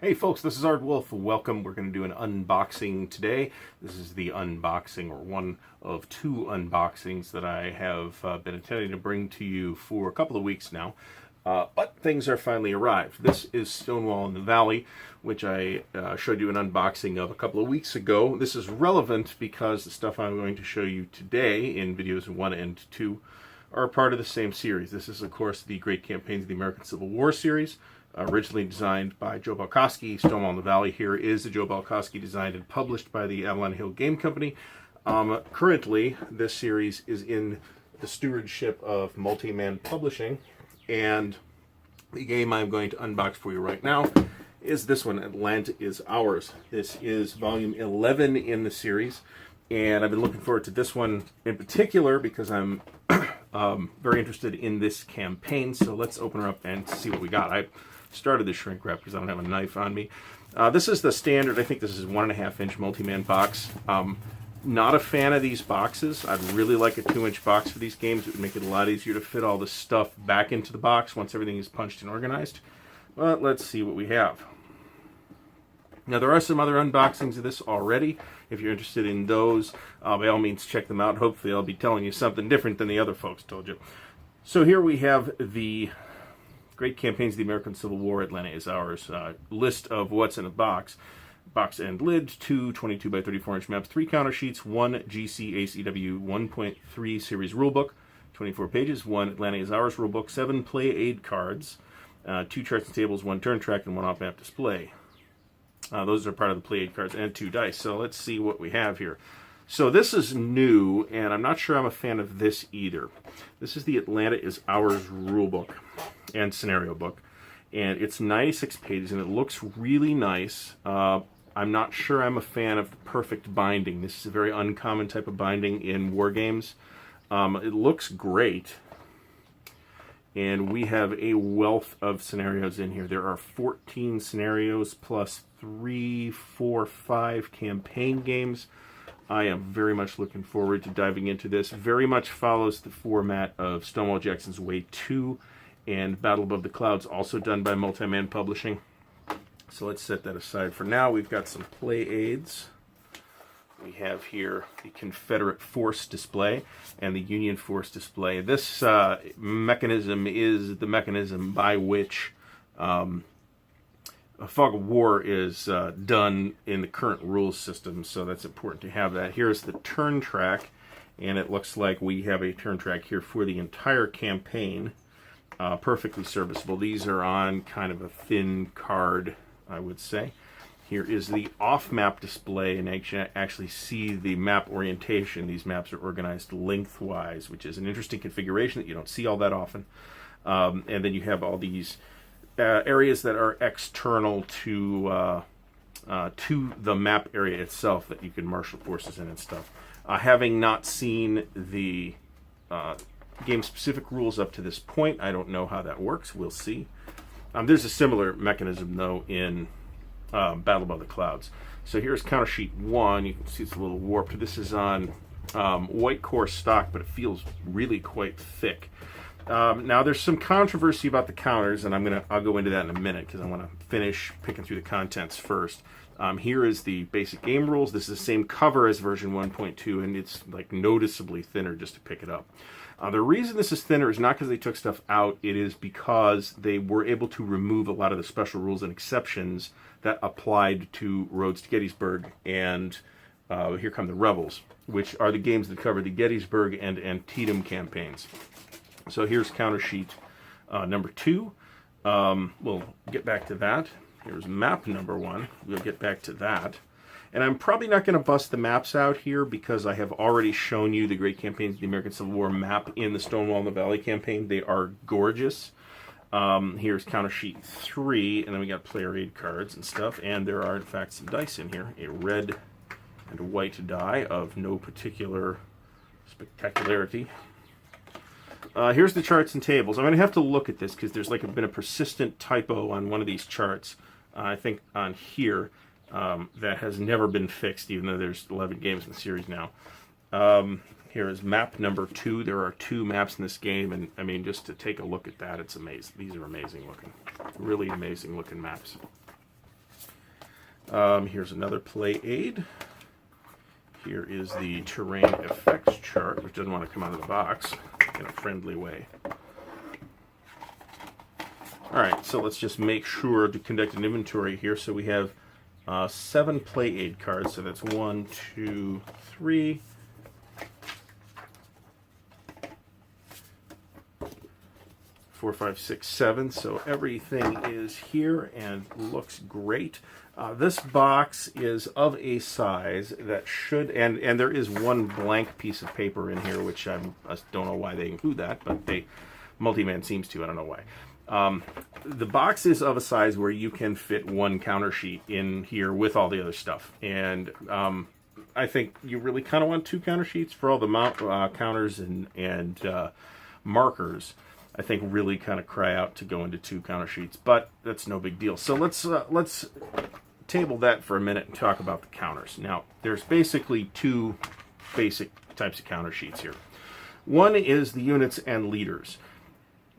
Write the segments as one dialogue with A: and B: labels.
A: Hey folks, this is Ardwulf. Welcome. We're going to do an unboxing today. This is the unboxing, or one of two unboxings that I have been intending to bring to you for a couple of weeks now. But things are finally arrived. This is Stonewall in the Valley, which I showed you an unboxing of a couple of weeks ago. This is relevant because the stuff I'm going to show you today in videos 1 and 2 are part of the same series. This is, of course, the Great Campaigns of the American Civil War series. Originally designed by Joe Balkowski. Stonewall in the Valley here is the Joe Balkowski designed and published by the Avalon Hill Game Company. Currently, this series is in the stewardship of Multi-Man Publishing, and the game I'm going to unbox for you right now is this one, Atlanta is Ours. This is volume 11 in the series, and I've been looking forward to this one in particular because I'm very interested in this campaign. So let's open her up and see what we got. I started the shrink wrap because I don't have a knife on me. This is the standard, I think this is 1.5-inch multi-man box. Not a fan of these boxes. I'd really like a 2-inch box for these games. It would make it a lot easier to fit all this stuff back into the box once everything is punched and organized. But let's see what we have. Now, there are some other unboxings of this already. If you're interested in those, by all means, check them out. Hopefully, I'll be telling you something different than the other folks told you. So here we have the Great Campaigns of the American Civil War, Atlanta is Ours, list of what's in a box. Box and lid, 2 22 by 34-inch maps, 3 counter sheets, 1 GC ACW 1.3 series rulebook, 24 pages, 1 Atlanta is Ours rulebook, 7 play aid cards, 2 charts and tables, 1 turn track, and 1 off-map display. Those are part of the play aid cards, and 2 dice. So let's see what we have here. So this is new, and I'm not sure I'm a fan of this either. This is the Atlanta is Ours rulebook and scenario book, and it's 96 pages, and it looks really nice. I'm not sure I'm a fan of the perfect binding. This is a very uncommon type of binding in war games. It looks great, and we have a wealth of scenarios in here. There are 14 scenarios plus 3, 4, 5 campaign games. I am very much looking forward to diving into this. Very much follows the format of Stonewall Jackson's Way 2 and Battle Above the Clouds, also done by Multi-Man Publishing. So let's set that aside for now. We've got some play aids. We have here the Confederate Force display and the Union Force display. This mechanism is the mechanism by which a fog of war is done in the current rules system, so that's important to have that. Here's the turn track, and it looks like we have a turn track here for the entire campaign. Perfectly serviceable. These are on kind of a thin card, I would say. Here is the off-map display, and you can actually see the map orientation. These maps are organized lengthwise, which is an interesting configuration that you don't see all that often. And then you have all these areas that are external to the map area itself that you can marshal forces in and stuff. Having not seen the game-specific rules up to this point, I don't know how that works. We'll see. There's a similar mechanism, though, in Battle Above the Clouds. So here's counter sheet 1. You can see it's a little warped. This is on white core stock, but it feels really quite thick. Now there's some controversy about the counters, and I'll go into that in a minute because I want to finish picking through the contents first. Here is the basic game rules. This is the same cover as version 1.2, and it's like noticeably thinner just to pick it up. The reason this is thinner is not because they took stuff out. It is because they were able to remove a lot of the special rules and exceptions that applied to Roads to Gettysburg and Here Come the Rebels, which are the games that cover the Gettysburg and Antietam campaigns. So here's counter sheet number 2. We'll get back to that. Here's map number 1. We'll get back to that. And I'm probably not going to bust the maps out here because I have already shown you the Great Campaigns of the American Civil War map in the Stonewall in the Valley campaign. They are gorgeous. Here's counter sheet 3, and then we got player aid cards and stuff. And there are, in fact, some dice in here. A red and a white die of no particular spectacularity. Here's the charts and tables. I'm going to have to look at this because there's been a persistent typo on one of these charts, I think on here, that has never been fixed, even though there's 11 games in the series now. Here is map number 2. There are 2 maps in this game, and I mean, just to take a look at that, it's amazing. These are amazing looking. Really amazing looking maps. Here's another play aid. Here is the terrain effects chart, which doesn't want to come out of the box in a friendly way. Alright, so let's just make sure to conduct an inventory here. So we have 7 play aid cards, so that's 1, 2, 3, 4, 5, 6, 7. So everything is here and looks great. This box is of a size that should, and there is one blank piece of paper in here, which I don't know why they include that, but Multiman seems to, I don't know why. The box is of a size where you can fit one counter sheet in here with all the other stuff, and I think you really kind of want 2 counter sheets for all the counters and markers. I think really kind of cry out to go into 2 counter sheets, but that's no big deal. So let's table that for a minute and talk about the counters. Now, there's basically 2 basic types of counter sheets here. One is the units and leaders.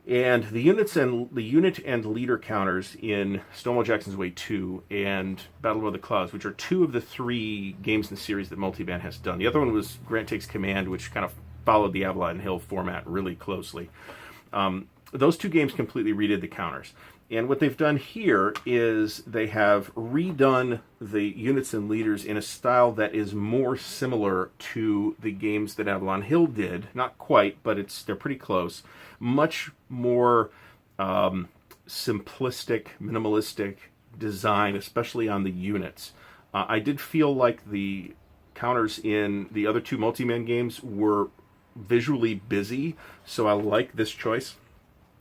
A: And the unit and leader counters in Stonewall Jackson's Way 2 and Battle of the Clouds, which are 2 of the 3 games in the series that Multiban has done. The other one was Grant Takes Command, which kind of followed the Avalon Hill format really closely. Those 2 games completely redid the counters. And what they've done here is they have redone the units and leaders in a style that is more similar to the games that Avalon Hill did. Not quite, but they're pretty close. Much more simplistic, minimalistic design, especially on the units. I did feel like the counters in the other 2 Multiman games were visually busy, so I like this choice.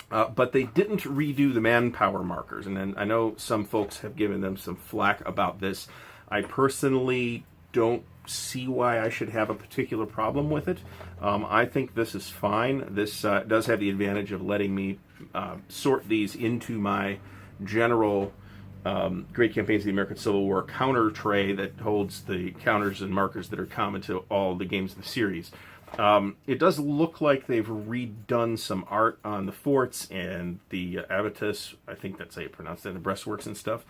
A: But they didn't redo the manpower markers, and then I know some folks have given them some flack about this. I personally don't see why I should have a particular problem with it. I think this is fine. This does have the advantage of letting me sort these into my general Great Campaigns of the American Civil War counter tray that holds the counters and markers that are common to all the games in the series. It does look like they've redone some art on the forts and the abatis. I think that's how you pronounce it, the breastworks and stuff.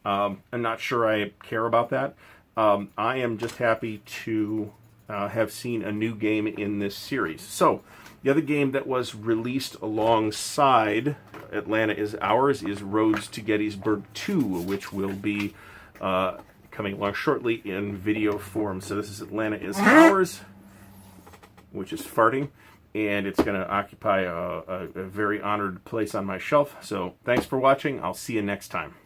A: I'm not sure I care about that. I am just happy to have seen a new game in this series. So, the other game that was released alongside Atlanta Is Ours is Roads to Gettysburg 2, which will be coming along shortly in video form. So this is Atlanta Is Ours, which is farting, and it's going to occupy a very honored place on my shelf. So thanks for watching. I'll see you next time.